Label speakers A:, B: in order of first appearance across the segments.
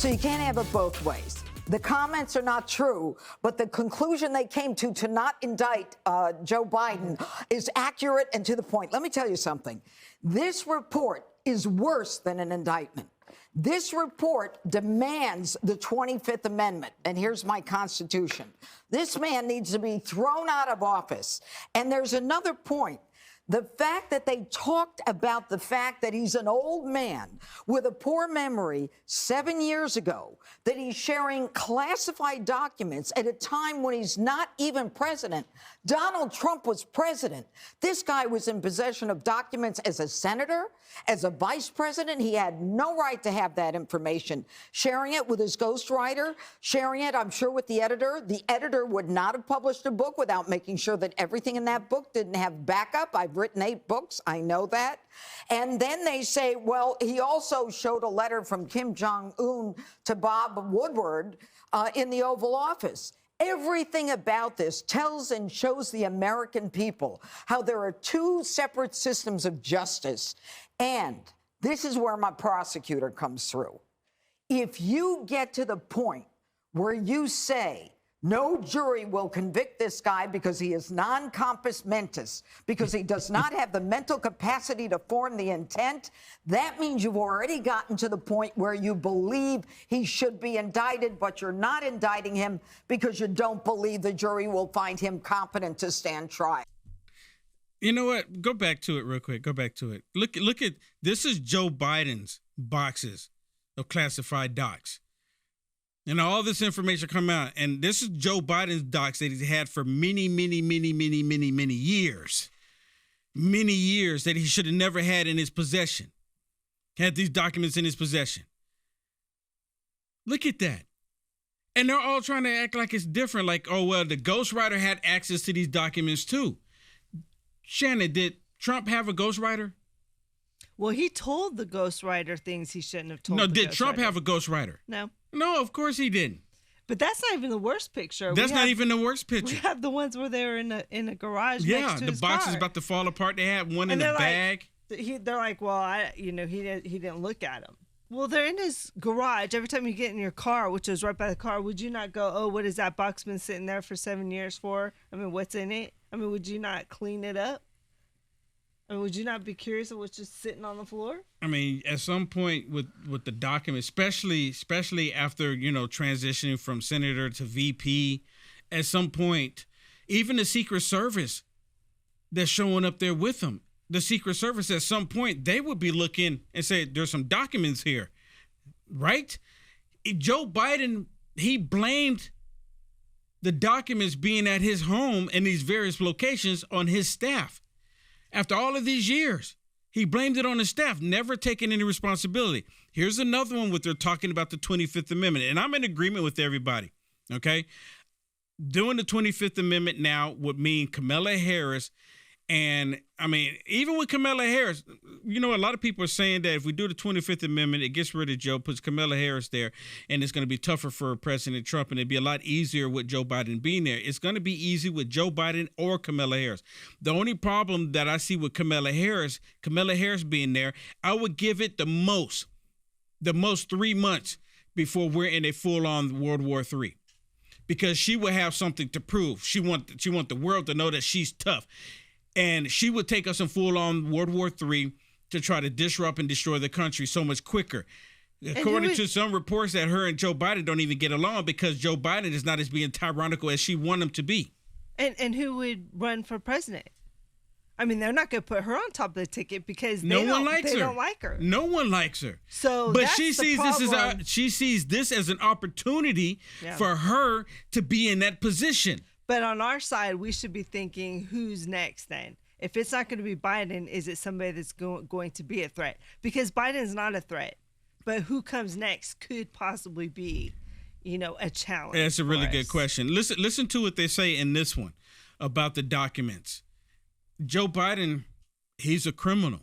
A: So you can't have it both ways. The comments are not true, but the conclusion they came to not indict Joe Biden is accurate and to the point. Let me tell you something. This report is worse than an indictment. This report demands the 25th Amendment, and here's my Constitution. This man needs to be thrown out of office. And there's another point. The fact that they talked about the fact that he's an old man with a poor memory 7 years ago, that he's sharing classified documents at a time when he's not even president. Donald Trump was president. This guy was in possession of documents as a senator, as a vice president. He had no right to have that information. Sharing it with his ghostwriter, sharing it, I'm sure, with the editor. The editor would not have published a book without making sure that everything in that book didn't have backup. I've written 8 books. I know that. And then they say, well, he also showed a letter from Kim Jong-un to Bob Woodward in the Oval Office. Everything about this tells and shows the American people how there are 2 separate systems of justice. And this is where my prosecutor comes through. If you get to the point where you say, no jury will convict this guy because he is non-compos mentis, because he does not have the mental capacity to form the intent, that means you've already gotten to the point where you believe he should be indicted, but you're not indicting him because you don't believe the jury will find him competent to stand trial.
B: You know what? Go back to it real quick. Go back to it. Look at this is Joe Biden's boxes of classified docs. And all this information come out. And this is Joe Biden's docs that he's had for many years. Many years that he should have never had in his possession. Had these documents in his possession. Look at that. And they're all trying to act like it's different. Like, oh, well, the ghostwriter had access to these documents too. Shannon, did Trump have a ghostwriter?
C: Well, he told the ghostwriter things he shouldn't have told.
B: No, did Trump have a ghostwriter?
C: No.
B: No, of course he didn't.
C: But that's not even the worst picture.
B: That's not even the worst picture.
C: We have the ones where they were in a garage.
B: Yeah,
C: next to
B: the
C: his
B: box
C: car.
B: is about to fall apart. They had one in the bag.
C: They're like, well, he didn't look at them. Well, they're in his garage. Every time you get in your car, which is right by the car, would you not go, oh, what has that box been sitting there for 7 years for? I mean, what's in it? I mean, would you not clean it up? I mean, would you not be curious of what's just sitting on the floor?
B: I mean, at some point with the document, especially after, transitioning from senator to VP, at some point, even the Secret Service that's showing up there with them, the Secret Service at some point, they would be looking and say, there's some documents here, right? Joe Biden, he blamed the documents being at his home in these various locations on his staff. After all of these years, he blamed it on his staff, never taking any responsibility. Here's another one where they're talking about the 25th Amendment, and I'm in agreement with everybody, okay? Doing the 25th Amendment now would mean Kamala Harris, and, I mean, even with Kamala Harris, a lot of people are saying that if we do the 25th Amendment, it gets rid of Joe, puts Kamala Harris there, and it's going to be tougher for President Trump, and it'd be a lot easier with Joe Biden being there. It's going to be easy with Joe Biden or Kamala Harris. The only problem that I see with Kamala Harris being there, I would give it the most 3 months before we're in a full-on World War III. Because she will have something to prove. She want the world to know that she's tough. And she would take us in full-on World War III to try to disrupt and destroy the country so much quicker. According to some reports that her and Joe Biden don't even get along because Joe Biden is not as being tyrannical as she want him to be.
C: And who would run for president? I mean, they're not going to put her on top of the ticket because they don't like her.
B: No one likes her.
C: So,
B: but
C: that's
B: she sees this as an opportunity for her to be in that position.
C: But on our side, we should be thinking, who's next then? If it's not going to be Biden, is it somebody that's going to be a threat? Because Biden's not a threat. But who comes next could possibly be, a challenge.
B: That's a really good question. Listen to what they say in this one about the documents. Joe Biden, he's a criminal.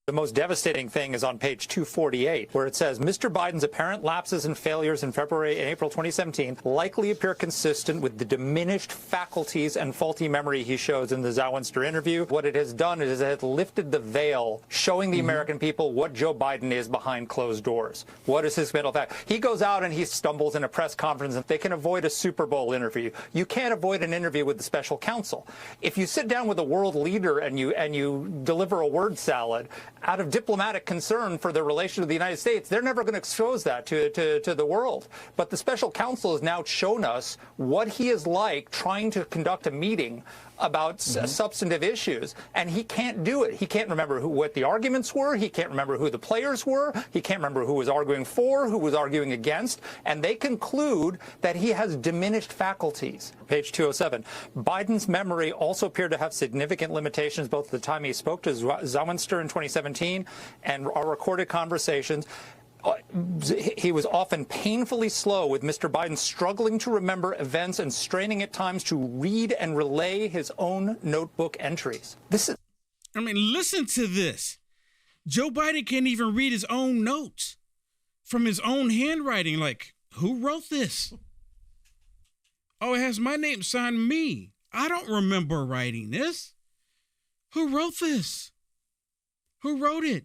D: The most devastating thing is on page 248, where it says, Mr. Biden's apparent lapses and failures in February and April 2017 likely appear consistent with the diminished faculties and faulty memory he shows in the Zawinster interview. What it has done is it has lifted the veil, showing the American people what Joe Biden is behind closed doors. What is his mental fact? He goes out and he stumbles in a press conference, and they can avoid a Super Bowl interview. You can't avoid an interview with the special counsel. If you sit down with a world leader and you deliver a word salad, out of diplomatic concern for their relation to the United States, they're never going to expose that to the world. But the special counsel has now shown us what he is like trying to conduct a meeting about substantive issues, and he can't do it. He can't remember what the arguments were. He can't remember who the players were. He can't remember who was arguing for, who was arguing against, and they conclude that he has diminished faculties. Page 207. Biden's memory also appeared to have significant limitations both at the time he spoke to Zawinster in 2017 and our recorded conversations. He was often painfully slow, with Mr. Biden struggling to remember events and straining at times to read and relay his own notebook entries.
B: Listen to this. Joe Biden can't even read his own notes from his own handwriting. Like, who wrote this? Oh, it has my name signed, me. I don't remember writing this. Who wrote this? Who wrote it?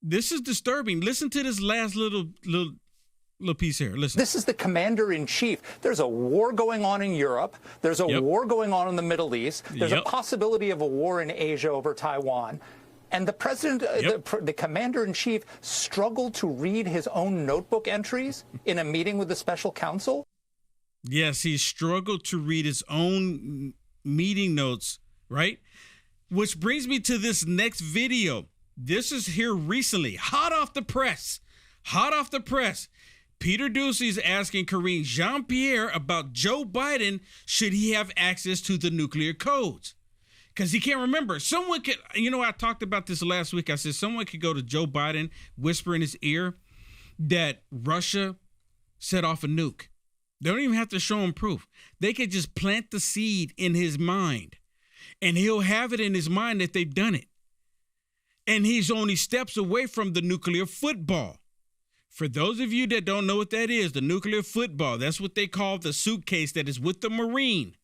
B: This is disturbing. Listen to this last little piece here. Listen.
D: This is the commander-in-chief. There's a war going on in Europe. There's a war going on in the Middle East. There's a possibility of a war in Asia over Taiwan. And the president, the commander-in-chief, struggled to read his own notebook entries in a meeting with the special counsel?
B: Yes, he struggled to read his own meeting notes, right? Which brings me to this next video. This is here recently, hot off the press. Peter Doocy's asking Karine Jean-Pierre about Joe Biden, should he have access to the nuclear codes? Because he can't remember. Someone could, I talked about this last week. I said someone could go to Joe Biden, whisper in his ear that Russia set off a nuke. They don't even have to show him proof. They could just plant the seed in his mind, and he'll have it in his mind that they've done it. And he's only steps away from the nuclear football. For those of you that don't know what that is, the nuclear football, that's what they call the suitcase that is with the Marine.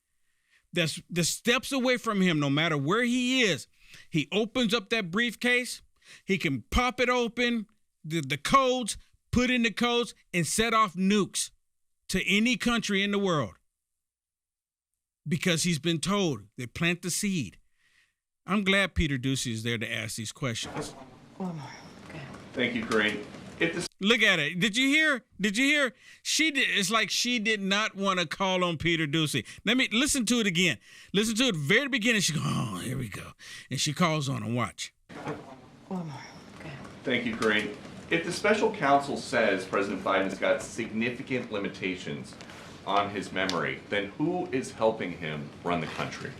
B: That's the steps away from him, no matter where he is. He opens up that briefcase. He can pop it open, the codes, put in the codes, and set off nukes to any country in the world. Because he's been told, they plant the seed. I'm glad Peter Doocy is there to ask these questions.
A: One more. Okay.
E: Thank you, Karine.
B: Look at it. Did you hear? It's like she did not want to call on Peter Doocy. Let me listen to it again. Listen to it very beginning. She goes, oh, here we go. And she calls on him. Watch.
A: One more. Okay.
E: Thank you, Karine. If the special counsel says President Biden's got significant limitations on his memory, then who is helping him run the country?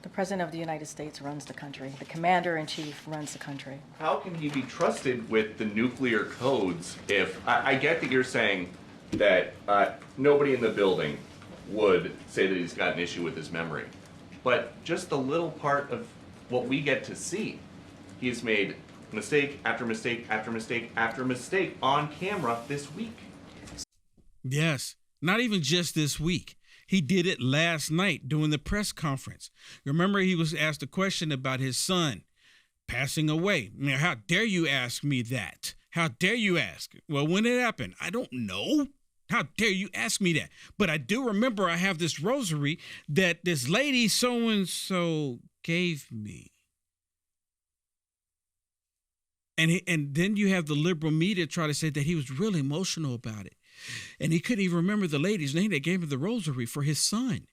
F: The President of the United States runs the country. The Commander-in-Chief runs the country.
E: How can he be trusted with the nuclear codes if, I get that you're saying that nobody in the building would say that he's got an issue with his memory, but just a little part of what we get to see, he's made mistake after mistake after mistake after mistake on camera this week.
B: Yes, not even just this week. He did it last night during the press conference. Remember, he was asked a question about his son passing away. How dare you ask me that? How dare you ask? Well, when it happened, I don't know. How dare you ask me that? But I do remember I have this rosary that this lady so-and-so gave me. And then you have the liberal media try to say that he was really emotional about it. And he couldn't even remember the lady's name that gave him the rosary for his son.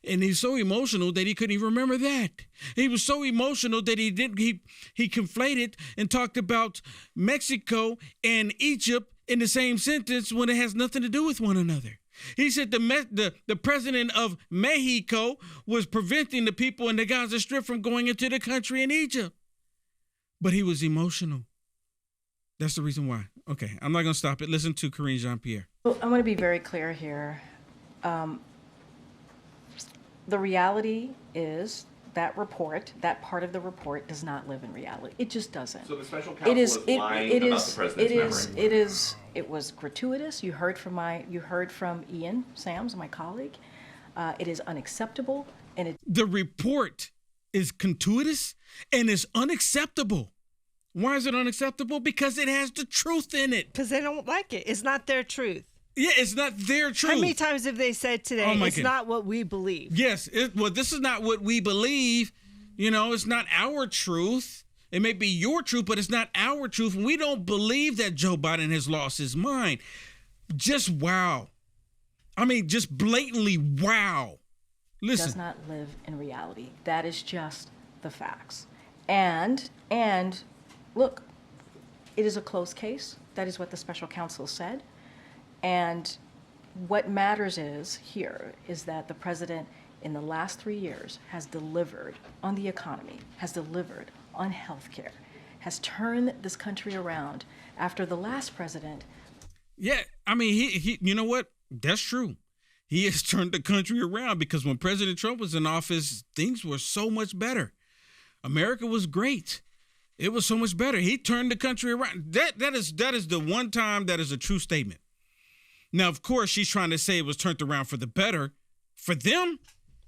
B: And he's so emotional that he couldn't even remember that. He was so emotional that he conflated and talked about Mexico and Egypt in the same sentence when it has nothing to do with one another. He said the president of Mexico was preventing the people in the Gaza Strip from going into the country in Egypt. But he was emotional. That's the reason why. Okay, I'm not going to stop it. Listen to Karine Jean-Pierre.
F: Well, I want to be very clear here. The reality is that report, that part of the report, does not live in reality. It just doesn't.
E: So the special counsel is lying about the president's memory.
F: It was gratuitous. You heard from Ian Sams, my colleague. It is unacceptable, and
B: The report is gratuitous and is unacceptable. Why is it unacceptable? Because it has the truth in it.
C: Because they don't like it. It's not their truth.
B: Yeah, it's not their truth.
C: How many times have they said today,
B: Oh, my
C: it's
B: goodness.
C: not what we believe?
B: Yes, well, this is not what we believe. You know, it's not our truth. It may be your truth, but it's not our truth. We don't believe that Joe Biden has lost his mind. Just wow. I mean, just blatantly wow. Listen.
F: does not live in reality. That is just the facts. And look, it is a closed case. That is what the special counsel said. And what matters is that the president in the last 3 years has delivered on the economy, has delivered on healthcare, has turned this country around after the last president.
B: Yeah, I mean, he you know what? That's true. He has turned the country around, because when President Trump was in office, things were so much better. America was great. It was so much better. He turned the country around. That is the one time that is a true statement. Now, of course, she's trying to say it was turned around for the better. For them,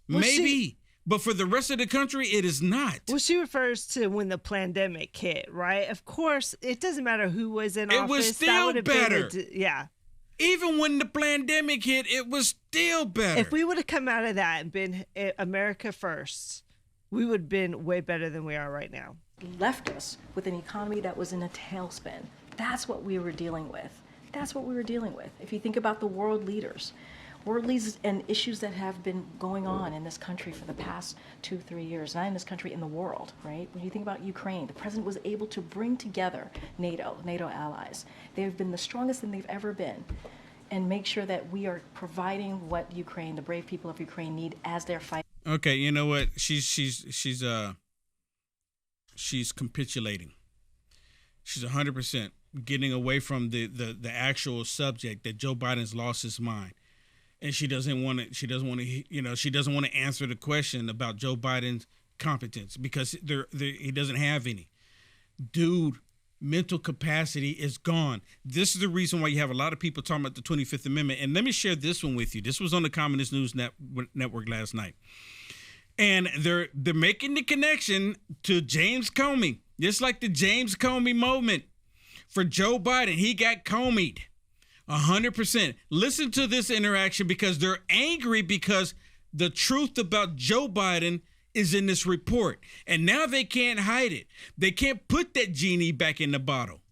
C: Well,
B: maybe. But for the rest of the country, it is not.
C: Well, she refers to when the pandemic hit, right? Of course, it doesn't matter who was in office.
B: It was
C: That
B: still
C: would have been
B: better.
C: Yeah.
B: Even when the pandemic hit, it was still better.
C: If we would have come out of that and been America first, we would have been way better than we are right now.
F: Left us with an economy that was in a tailspin. That's what we were dealing with. If you think about the world leaders and issues that have been going on in this country for the past 2-3 years, not in this country, in the world, right? When you think about Ukraine, the president was able to bring together NATO allies. They've been the strongest than they've ever been, and make sure that we are providing what Ukraine, the brave people of Ukraine, need as they're fighting.
B: Okay, you know what? She's capitulating. She's 100% getting away from the actual subject that Joe Biden's lost his mind, and she doesn't want to answer the question about Joe Biden's competence, because he doesn't have any. Dude, mental capacity is gone. This is the reason why you have a lot of people talking about the 25th Amendment. And let me share this one with you. This was on the Communist News Network last night. And they're making the connection to James Comey, just like the James Comey moment for Joe Biden. He got Comey'd 100%. Listen to this interaction, because they're angry because the truth about Joe Biden is in this report. And now they can't hide it. They can't put that genie back in the bottle.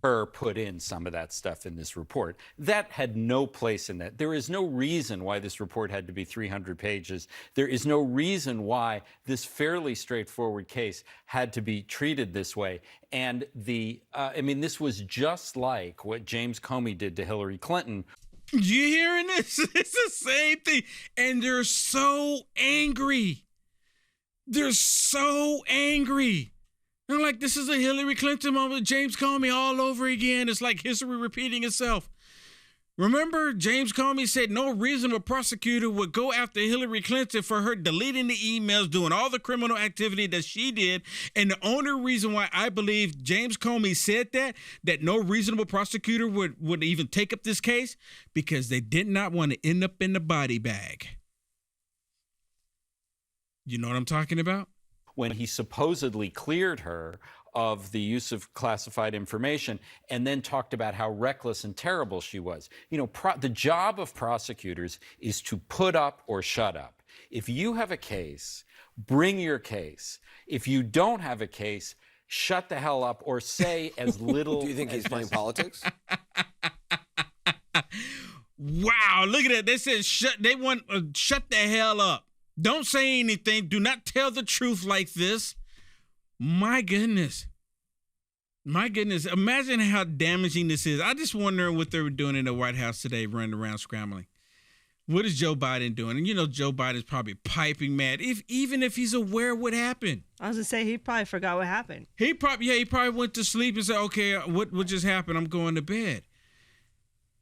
G: Her put in some of that stuff in this report. That had no place in that. There is no reason why this report had to be 300 pages. There is no reason why this fairly straightforward case had to be treated this way. And this was just like what James Comey did to Hillary Clinton.
B: You hearing this? It's the same thing. And they're so angry. They're so angry. They're like, this is a Hillary Clinton moment, James Comey all over again. It's like history repeating itself. Remember, James Comey said no reasonable prosecutor would go after Hillary Clinton for her deleting the emails, doing all the criminal activity that she did. And the only reason why I believe James Comey said that no reasonable prosecutor would even take up this case, because they did not want to end up in the body bag. You know what I'm talking about?
G: When he supposedly cleared her of the use of classified information, and then talked about how reckless and terrible she was. You know, the job of prosecutors is to put up or shut up. If you have a case, bring your case. If you don't have a case, shut the hell up or say as little.
H: Do you think he's playing politics?
B: Wow, look at that. They said shut the hell up. Don't say anything. Do not tell the truth like this. My goodness. Imagine how damaging this is. I just wondering what they were doing in the White House today, running around scrambling. What is Joe Biden doing? And you know, Joe Biden's probably piping mad, even if he's aware of what happened.
C: I was going to say, he probably forgot what happened.
B: He probably went to sleep and said, okay, what just happened? I'm going to bed.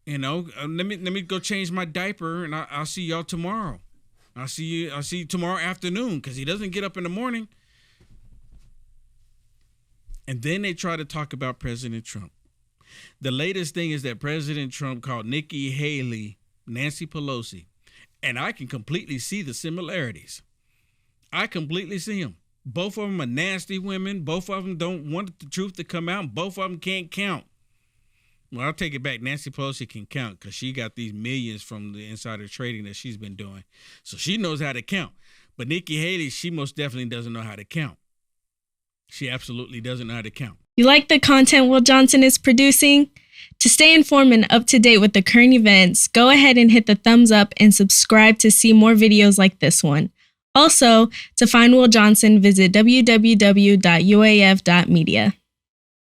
B: You know, let me go change my diaper, and I'll see y'all tomorrow. I'll see you tomorrow afternoon, because he doesn't get up in the morning. And then they try to talk about President Trump. The latest thing is that President Trump called Nikki Haley Nancy Pelosi. And I can completely see the similarities. I completely see them. Both of them are nasty women. Both of them don't want the truth to come out. Both of them can't count. Well, I'll take it back. Nancy Pelosi can count because she got these millions from the insider trading that she's been doing. So she knows how to count. But Nikki Haley, she most definitely doesn't know how to count. She absolutely doesn't know how to count.
H: You like the content Will Johnson is producing? To stay informed and up to date with the current events, go ahead and hit the thumbs up and subscribe to see more videos like this one. Also, to find Will Johnson, visit www.uaf.media.